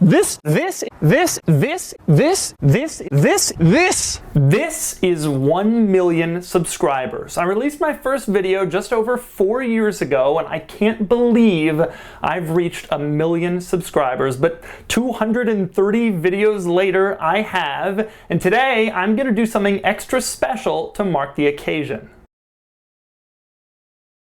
This is 1 million subscribers. I released my first video just over 4 years ago, and I can't believe I've reached 1 million subscribers. But 230 videos later, I have, and today I'm gonna do something extra special to mark the occasion.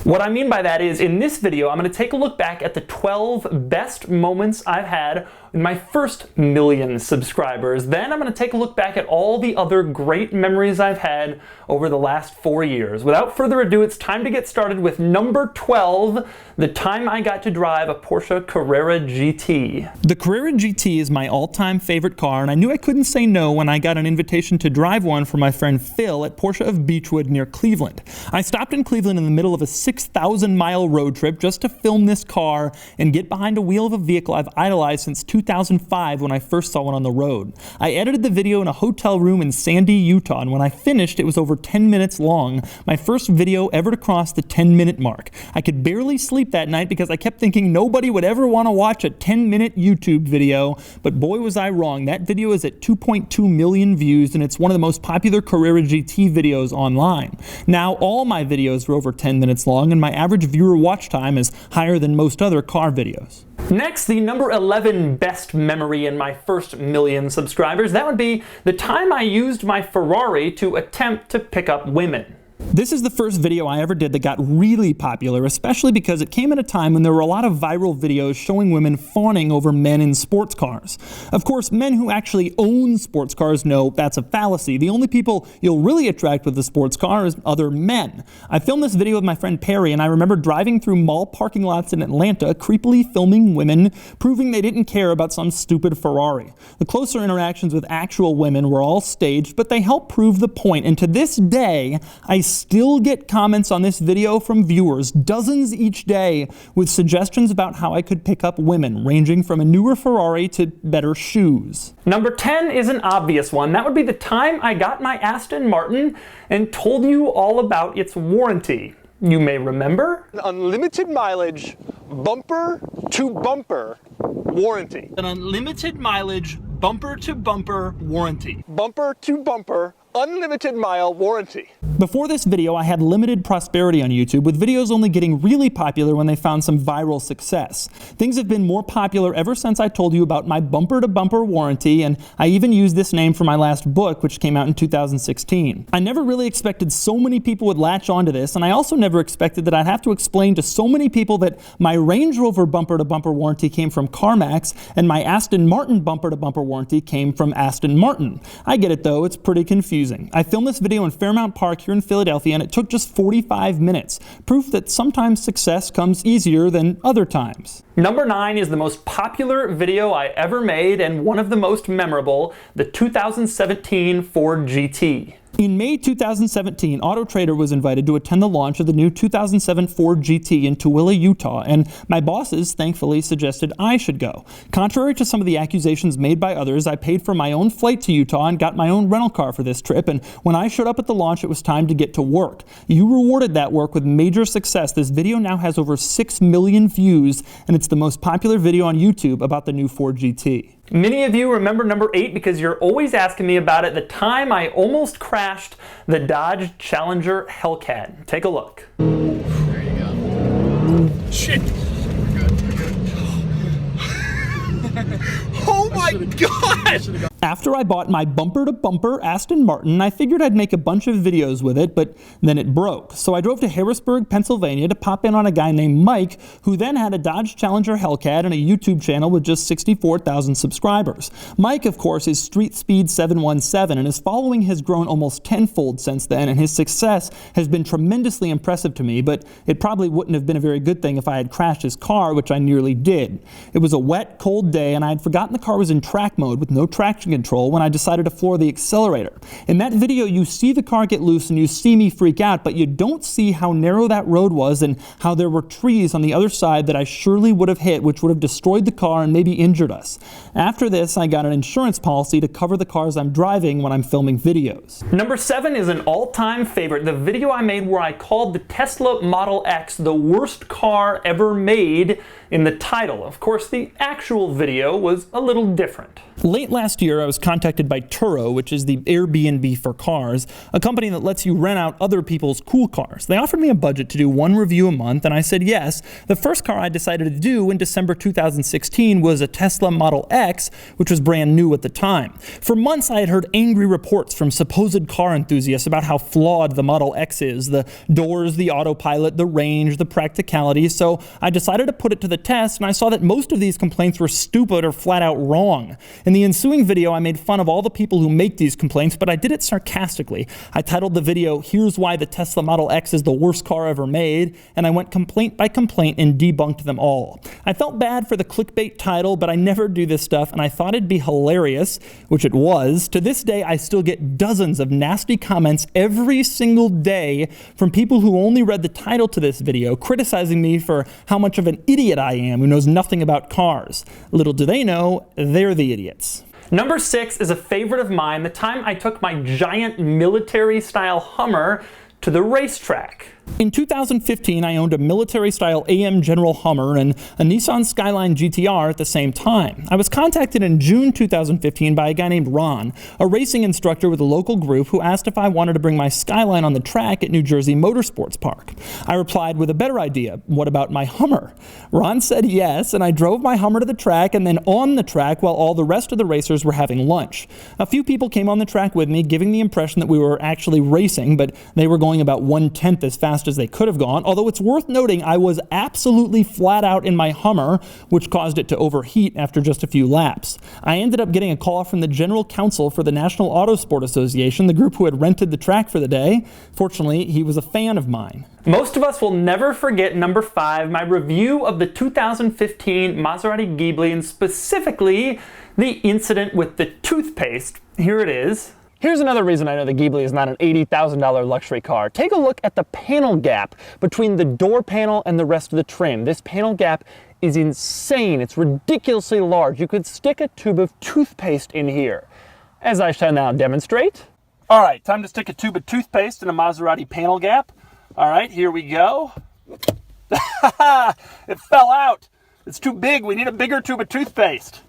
What I mean by that is, in this video, I'm going to take a look back at the 12 best moments I've had in my first 1 million subscribers. Then I'm going to take a look back at all the other great memories I've had over the last 4 years. Without further ado, it's time to get started with number 12, the time I got to drive a Porsche Carrera GT. The Carrera GT is my all-time favorite car, and I knew I couldn't say no when I got an invitation to drive one from my friend Phil at Porsche of Beechwood near Cleveland. I stopped in Cleveland in the middle of a 6,000-mile road trip just to film this car and get behind a wheel of a vehicle I've idolized since 2005 when I first saw one on the road. I edited the video in a hotel room in Sandy, Utah, and when I finished, it was over 10 minutes long, my first video ever to cross the 10-minute mark. I could barely sleep that night because I kept thinking nobody would ever want to watch a 10-minute YouTube video, but boy was I wrong. That video is at 2.2 million views, and it's one of the most popular Carrera GT videos online. Now, all my videos are over 10 minutes long, and my average viewer watch time is higher than most other car videos. Next, the number 11 best memory in my first 1 million subscribers, that would be the time I used my Ferrari to attempt to pick up women. This is the first video I ever did that got really popular, especially because it came at a time when there were a lot of viral videos showing women fawning over men in sports cars. Of course, men who actually own sports cars know that's a fallacy. The only people you'll really attract with a sports car is other men. I filmed this video with my friend Perry, and I remember driving through mall parking lots in Atlanta, creepily filming women, proving they didn't care about some stupid Ferrari. The closer interactions with actual women were all staged, but they helped prove the point, and to this day, I still get comments on this video from viewers, dozens each day, with suggestions about how I could pick up women, ranging from a newer Ferrari to better shoes. Number 10 is an obvious one. That would be the time I got my Aston Martin and told you all about its warranty. You may remember? An unlimited mileage, bumper to bumper warranty. An unlimited mileage, bumper to bumper warranty. Bumper to bumper, unlimited mile warranty. Before this video, I had limited prosperity on YouTube, with videos only getting really popular when they found some viral success. Things have been more popular ever since I told you about my bumper-to-bumper warranty, and I even used this name for my last book, which came out in 2016. I never really expected so many people would latch onto this, and I also never expected that I'd have to explain to so many people that my Range Rover bumper-to-bumper warranty came from CarMax, and my Aston Martin bumper-to-bumper warranty came from Aston Martin. I get it though, it's pretty confusing. I filmed this video in Fairmount Park here in Philadelphia, and it took just 45 minutes. Proof that sometimes success comes easier than other times. Number 9 is the most popular video I ever made and one of the most memorable, the 2017 Ford GT. In May 2017, Auto Trader was invited to attend the launch of the new 2007 Ford GT in Tooele, Utah, and my bosses thankfully suggested I should go. Contrary to some of the accusations made by others, I paid for my own flight to Utah and got my own rental car for this trip, and when I showed up at the launch, it was time to get to work. You rewarded that work with major success. This video now has over 6 million views, and it's the most popular video on YouTube about the new Ford GT. Many of you remember number 8 because you're always asking me about it, the time I almost crashed the Dodge Challenger Hellcat. Take a look. There you go. Shit. We're good. Oh my God! After I bought my bumper-to-bumper Aston Martin, I figured I'd make a bunch of videos with it, but then it broke. So I drove to Harrisburg, Pennsylvania to pop in on a guy named Mike, who then had a Dodge Challenger Hellcat and a YouTube channel with just 64,000 subscribers. Mike, of course, is Street Speed 717, and his following has grown almost tenfold since then, and his success has been tremendously impressive to me, but it probably wouldn't have been a very good thing if I had crashed his car, which I nearly did. It was a wet, cold day, and I had forgotten the car was in track mode with no traction control when I decided to floor the accelerator. In that video, you see the car get loose and you see me freak out, but you don't see how narrow that road was and how there were trees on the other side that I surely would have hit, which would have destroyed the car and maybe injured us. After this, I got an insurance policy to cover the cars I'm driving when I'm filming videos. Number 7 is an all-time favorite, the video I made where I called the Tesla Model X the worst car ever made in the title. Of course, the actual video was a little different. Late last year, I was contacted by Turo, which is the Airbnb for cars, a company that lets you rent out other people's cool cars. They offered me a budget to do one review a month, and I said yes. The first car I decided to do in December 2016 was a Tesla Model X, which was brand new at the time. For months, I had heard angry reports from supposed car enthusiasts about how flawed the Model X is, the doors, the autopilot, the range, the practicality, so I decided to put it to the test, and I saw that most of these complaints were stupid or flat out wrong. In the ensuing video, I made fun of all the people who make these complaints, but I did it sarcastically. I titled the video, "Here's Why the Tesla Model X is the Worst Car Ever Made," and I went complaint by complaint and debunked them all. I felt bad for the clickbait title, but I never do this stuff, and I thought it'd be hilarious, which it was. To this day, I still get dozens of nasty comments every single day from people who only read the title to this video, criticizing me for how much of an idiot I am who knows nothing about cars. Little do they know, they're the idiots. Number 6 is a favorite of mine, the time I took my giant military-style Hummer to the racetrack. In 2015, I owned a military-style AM General Hummer and a Nissan Skyline GTR at the same time. I was contacted in June 2015 by a guy named Ron, a racing instructor with a local group, who asked if I wanted to bring my Skyline on the track at New Jersey Motorsports Park. I replied with a better idea: what about my Hummer? Ron said yes, and I drove my Hummer to the track and then on the track while all the rest of the racers were having lunch. A few people came on the track with me, giving the impression that we were actually racing, but they were going about 1/10 as fast as they could have gone, although it's worth noting I was absolutely flat out in my Hummer, which caused it to overheat after just a few laps. I ended up getting a call from the general counsel for the National Autosport Association, the group who had rented the track for the day. Fortunately, he was a fan of mine. Most of us will never forget number 5, my review of the 2015 Maserati Ghibli, and specifically the incident with the toothpaste. Here it is. Here's another reason I know the Ghibli is not an $80,000 luxury car. Take a look at the panel gap between the door panel and the rest of the trim. This panel gap is insane. It's ridiculously large. You could stick a tube of toothpaste in here, as I shall now demonstrate. All right, time to stick a tube of toothpaste in a Maserati panel gap. All right, here we go. It fell out. It's too big. We need a bigger tube of toothpaste.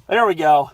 There we go.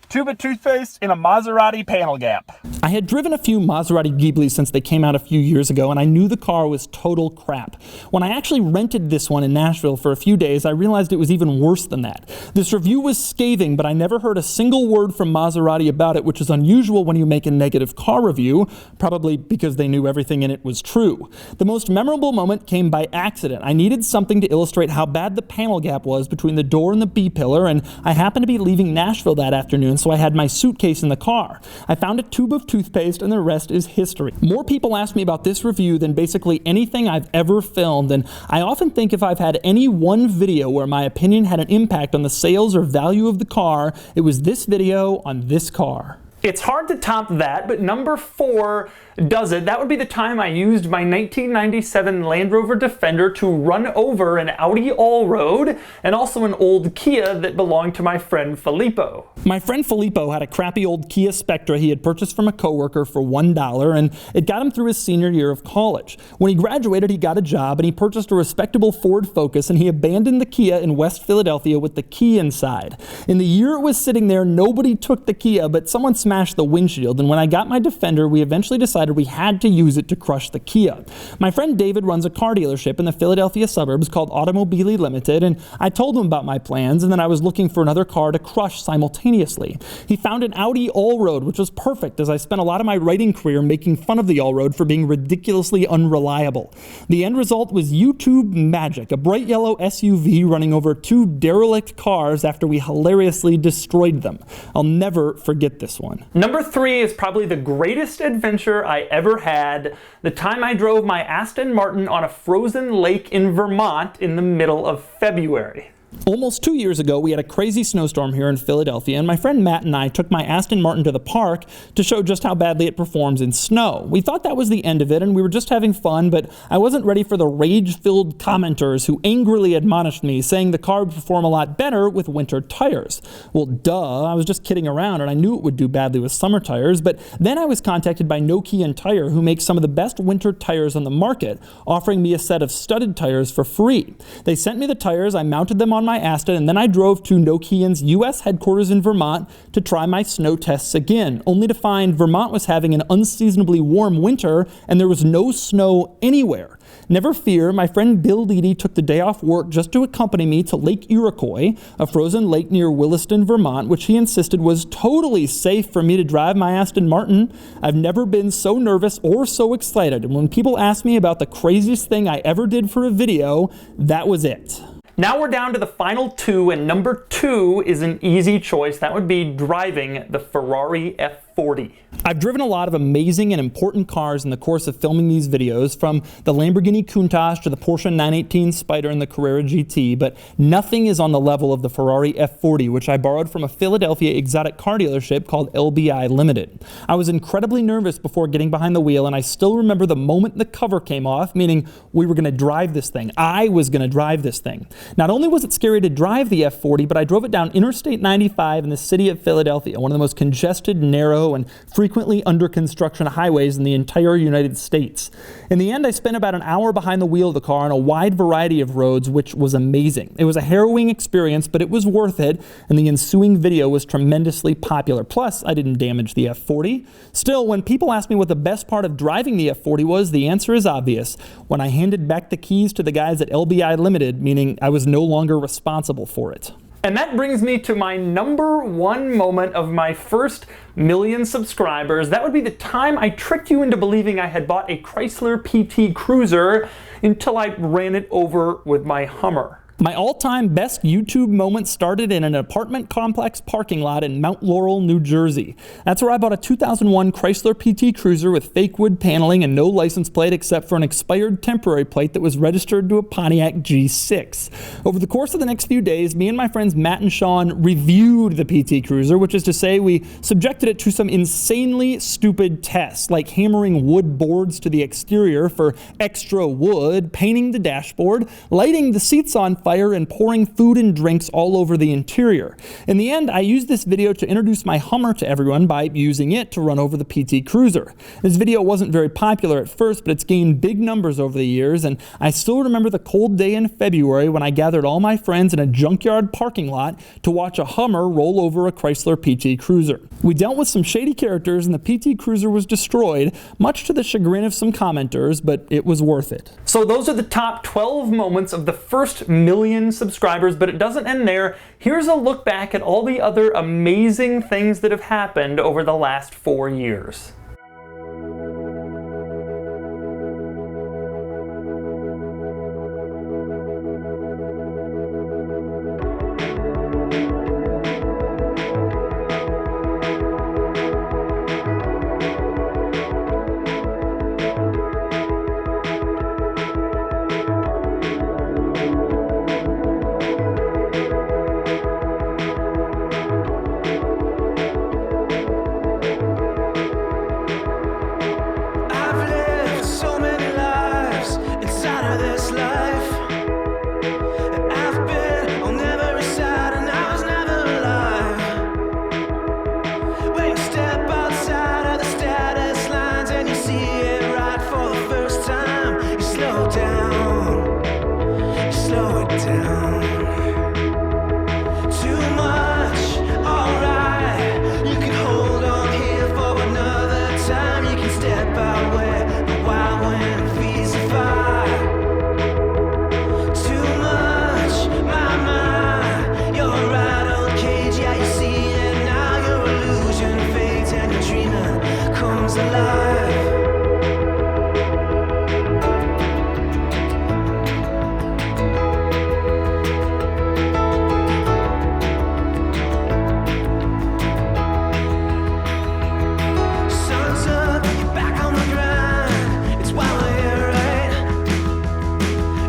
Tube of toothpaste in a Maserati panel gap. I had driven a few Maserati Ghiblis since they came out a few years ago, and I knew the car was total crap. When I actually rented this one in Nashville for a few days, I realized it was even worse than that. This review was scathing, but I never heard a single word from Maserati about it, which is unusual when you make a negative car review, probably because they knew everything in it was true. The most memorable moment came by accident. I needed something to illustrate how bad the panel gap was between the door and the B-pillar, and I happened to be leaving Nashville that afternoon, so I had my suitcase in the car. I found a tube of toothpaste, and the rest is history. More people ask me about this review than basically anything I've ever filmed, and I often think if I've had any one video where my opinion had an impact on the sales or value of the car, it was this video on this car. It's hard to top that, but number 4 does it. That would be the time I used my 1997 Land Rover Defender to run over an Audi Allroad and also an old Kia that belonged to my friend Filippo. My friend Filippo had a crappy old Kia Spectra he had purchased from a coworker for $1, and it got him through his senior year of college. When he graduated, he got a job and he purchased a respectable Ford Focus, and he abandoned the Kia in West Philadelphia with the key inside. In the year it was sitting there, nobody took the Kia, but someone smashed the windshield, and when I got my Defender, we eventually decided we had to use it to crush the Kia. My friend David runs a car dealership in the Philadelphia suburbs called Automobili Limited, and I told him about my plans and that I was looking for another car to crush simultaneously. He found an Audi Allroad, which was perfect, as I spent a lot of my writing career making fun of the Allroad for being ridiculously unreliable. The end result was YouTube magic, a bright yellow SUV running over 2 derelict cars after we hilariously destroyed them. I'll never forget this one. Number 3 is probably the greatest adventure I ever had, the time I drove my Aston Martin on a frozen lake in Vermont in the middle of February. Almost 2 years ago, we had a crazy snowstorm here in Philadelphia, and my friend Matt and I took my Aston Martin to the park to show just how badly it performs in snow. We thought that was the end of it, and we were just having fun, but I wasn't ready for the rage-filled commenters who angrily admonished me, saying the car would perform a lot better with winter tires. Well, duh, I was just kidding around, and I knew it would do badly with summer tires, but then I was contacted by Nokian Tire, who makes some of the best winter tires on the market, offering me a set of studded tires for free. They sent me the tires, I mounted them on my Aston, and then I drove to Nokian's US headquarters in Vermont to try my snow tests again, only to find Vermont was having an unseasonably warm winter and there was no snow anywhere. Never fear, my friend Bill Leedy took the day off work just to accompany me to Lake Iroquois, a frozen lake near Williston, Vermont, which he insisted was totally safe for me to drive my Aston Martin. I've never been so nervous or so excited, and when people ask me about the craziest thing I ever did for a video, that was it. Now we're down to the final two, and number 2 is an easy choice. That would be driving the Ferrari F40. I've driven a lot of amazing and important cars in the course of filming these videos, from the Lamborghini Countach to the Porsche 918 Spyder and the Carrera GT, but nothing is on the level of the Ferrari F40, which I borrowed from a Philadelphia exotic car dealership called LBI Limited. I was incredibly nervous before getting behind the wheel, and I still remember the moment the cover came off, meaning we were going to drive this thing. I was going to drive this thing. Not only was it scary to drive the F40, but I drove it down Interstate 95 in the city of Philadelphia, one of the most congested, narrow, and frequently under construction highways in the entire United States. In the end, I spent about an hour behind the wheel of the car on a wide variety of roads, which was amazing. It was a harrowing experience, but it was worth it, and the ensuing video was tremendously popular. Plus, I didn't damage the F40. Still, when people ask me what the best part of driving the F40 was, the answer is obvious. When I handed back the keys to the guys at LBI Limited, meaning I was no longer responsible for it. And that brings me to my number 1 moment of my first 1,000,000 subscribers. That would be the time I tricked you into believing I had bought a Chrysler PT Cruiser until I ran it over with my Hummer. My all-time best YouTube moment started in an apartment complex parking lot in Mount Laurel, New Jersey. That's where I bought a 2001 Chrysler PT Cruiser with fake wood paneling and no license plate except for an expired temporary plate that was registered to a Pontiac G6. Over the course of the next few days, me and my friends Matt and Sean reviewed the PT Cruiser, which is to say we subjected it to some insanely stupid tests, like hammering wood boards to the exterior for extra wood, painting the dashboard, lighting the seats on fire, and pouring food and drinks all over the interior. In the end, I used this video to introduce my Hummer to everyone by using it to run over the PT Cruiser. This video wasn't very popular at first, but it's gained big numbers over the years, and I still remember the cold day in February when I gathered all my friends in a junkyard parking lot to watch a Hummer roll over a Chrysler PT Cruiser. We dealt with some shady characters, and the PT Cruiser was destroyed, much to the chagrin of some commenters, but it was worth it. So those are the top 12 moments of the first 1,000,000 subscribers, but it doesn't end there. Here's a look back at all the other amazing things that have happened over the last 4 years.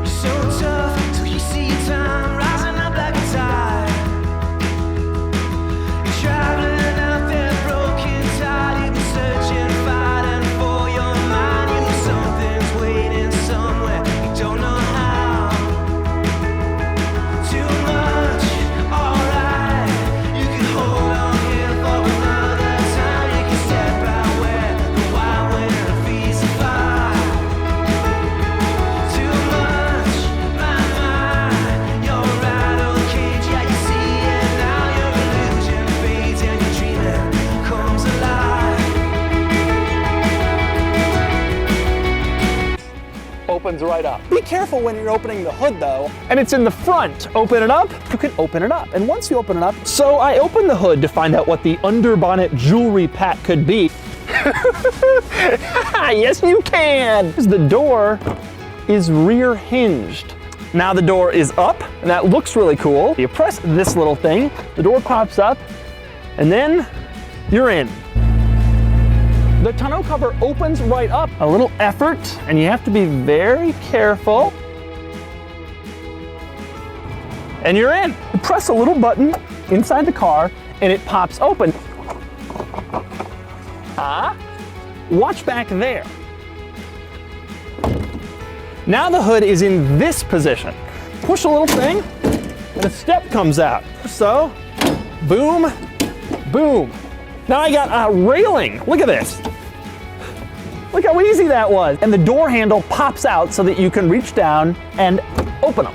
So tough till you see time rising up like opens right up. Be careful when you're opening the hood though. And it's in the front. Open it up, you can open it up. And once you open it up, so I opened the hood to find out what the underbonnet jewelry pack could be. Yes, you can. The door is rear hinged. Now the door is up, and that looks really cool. You press this little thing, the door pops up, and then you're in. The tonneau cover opens right up. A little effort, and you have to be very careful. And you're in. You press a little button inside the car, and it pops open. Watch back there. Now the hood is in this position. Push a little thing, and a step comes out. So, boom, boom. Now I got a railing. Look at this. Look how easy that was. And the door handle pops out so that you can reach down and open them.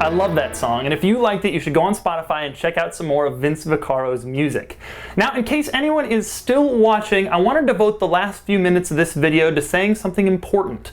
I love that song, and if you liked it, you should go on Spotify and check out some more of Vince Viccaro's music. Now, in case anyone is still watching, I want to devote the last few minutes of this video to saying something important.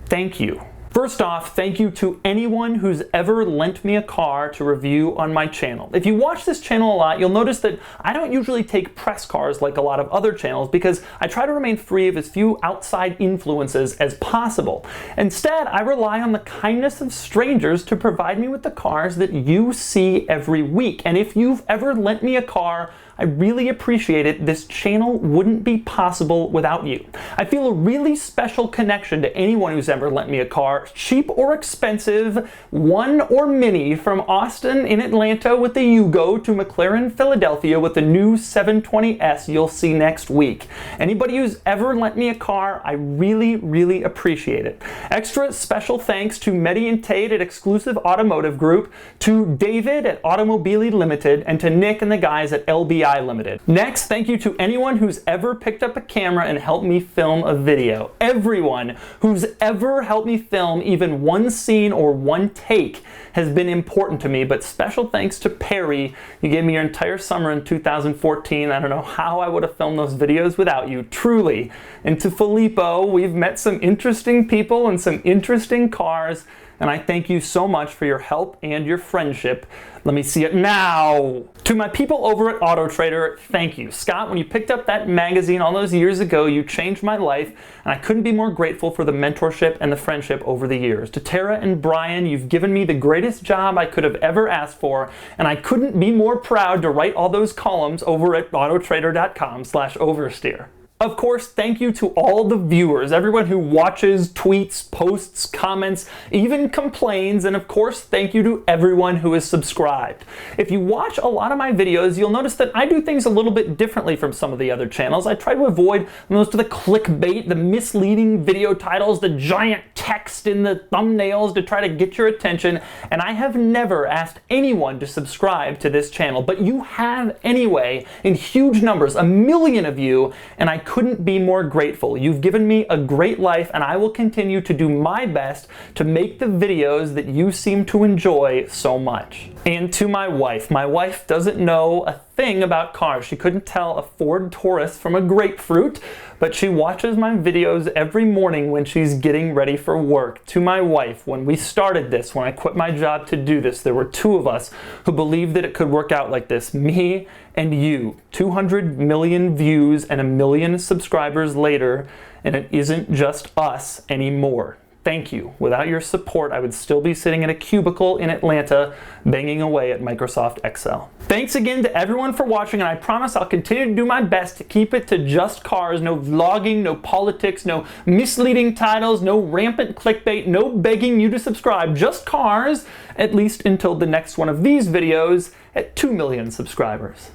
Thank you. First off, thank you to anyone who's ever lent me a car to review on my channel. If you watch this channel a lot, you'll notice that I don't usually take press cars like a lot of other channels because I try to remain free of as few outside influences as possible. Instead, I rely on the kindness of strangers to provide me with the cars that you see every week. And if you've ever lent me a car, I really appreciate it. This channel wouldn't be possible without you. I feel a really special connection to anyone who's ever lent me a car, cheap or expensive, one or many, from Austin in Atlanta with the Yugo to McLaren Philadelphia with the new 720S you'll see next week. Anybody who's ever lent me a car, I really, really appreciate it. Extra special thanks to Mehdi and Tate at Exclusive Automotive Group, to David at Automobili Limited, and to Nick and the guys at LBI DJI Limited. Next, thank you to anyone who's ever picked up a camera and helped me film a video. Everyone who's ever helped me film even one scene or one take has been important to me, but special thanks to Perry. You gave me your entire summer in 2014. I don't know how I would have filmed those videos without you, truly. And to Filippo, we've met some interesting people and some interesting cars, and I thank you so much for your help and your friendship. Let me see it now. To my people over at Auto Trader, thank you. Scott, when you picked up that magazine all those years ago, you changed my life, and I couldn't be more grateful for the mentorship and the friendship over the years. To Tara and Brian, you've given me the greatest job I could have ever asked for, and I couldn't be more proud to write all those columns over at autotrader.com/oversteer. Of course, thank you to all the viewers, everyone who watches, tweets, posts, comments, even complains, and of course, thank you to everyone who is subscribed. If you watch a lot of my videos, you'll notice that I do things a little bit differently from some of the other channels. I try to avoid most of the clickbait, the misleading video titles, the giant text in the thumbnails to try to get your attention, and I have never asked anyone to subscribe to this channel, but you have anyway, in huge numbers, 1 million of you, and I couldn't be more grateful. You've given me a great life, and I will continue to do my best to make the videos that you seem to enjoy so much. And to my wife doesn't know a thing about cars. She couldn't tell a Ford Taurus from a grapefruit, but she watches my videos every morning when she's getting ready for work. To my wife, when we started this, when I quit my job to do this, there were 2 of us who believed that it could work out like this, me and you. 200 million views and 1 million subscribers later, and it isn't just us anymore. Thank you. Without your support, I would still be sitting in a cubicle in Atlanta banging away at Microsoft Excel. Thanks again to everyone for watching, and I promise I'll continue to do my best to keep it to just cars. No vlogging, no politics, no misleading titles, no rampant clickbait, no begging you to subscribe. Just cars, at least until the next one of these videos at 2 million subscribers.